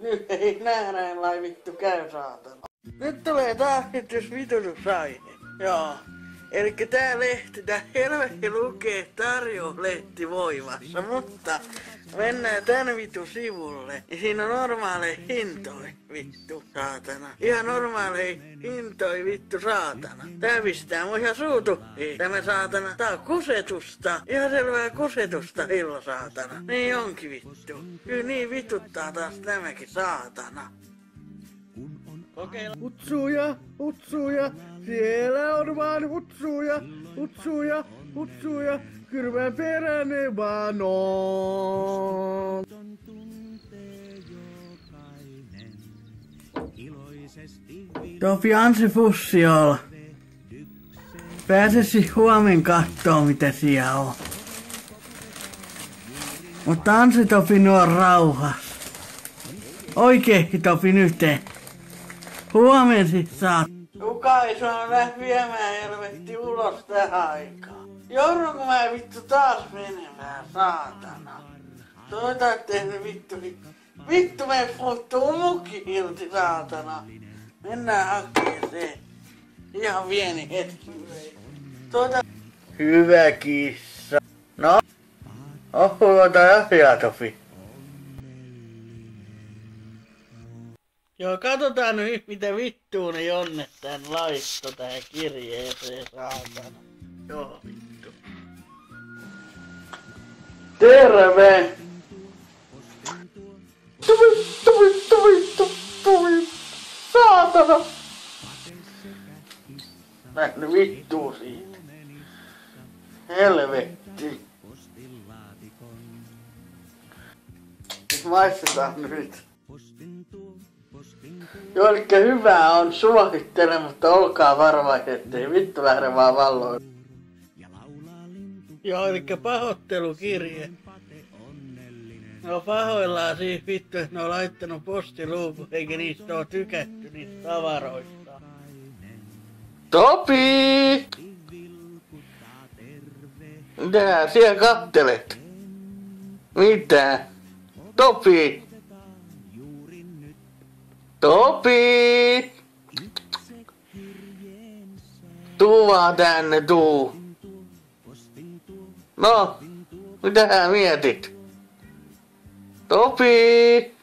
Nyt ei nähdään lai vittu käy saatana. Nyt tulee taas jos vitutusaihe. Joo. Elikkä tää lehti, tää helvetti lukee tarjouslehti voimassa, mutta mennään tän vittu sivulle. Ja siinä on normaaleja hintoja, vittu saatana. Ihan normaaleja hintoja, vittu saatana. Tää pistää mun ihan suutuksiin, tämä saatana. Tää on kusetusta. Ihan selvää kusetusta, hillo saatana. Niin onkin vittu. Kyllä niin vituttaa taas tämäkin saatana. Kokeilla. Utsuja, siellä on vaan utsuja, kylmän peräne vaan on. Topi Ansi Fussiolla. Pääsesi huomen kattoo mitä siellä on. Mutta Ansi Topi nuo rauhas. Oikeesti Topi nytten. Huomen sit saat. Kuka ei saa lähteä viemään helvetti ulos tähän aikaan. Joudunko mä vittu taas menemään, saatana. Toita et tehnyt vittu. Vittu me puuttuu mukki irti, saatana. Mennään hakeeseen. Ihan pieni hetki. Hyvä kissa. No? Oho, jotain asiaa, Topi. Joo, katsotaan nyt mitä vittua ne Jonne tän laitto tähän kirjeeseen, saatana. Joo, vittu. Terve! Vittu, saatana! Lähne vittuu siitä. Helvetti. Maistetaan nyt. Joo, elikkä hyvää on suosittelen, mutta olkaa varovaiset, ettei vittu lähde vaan valloin. Joo, elikkä pahoittelukirje. No pahoillaan siis vittu, että ne on laittanut postiluukun, eikä niistä oo tykätty niistä tavaroista. Topi! Mitä siellä kattelet? Mitä? Topi! Topi! Tuu vaan tänne, tuu. No, mitä sä mietit? Topi!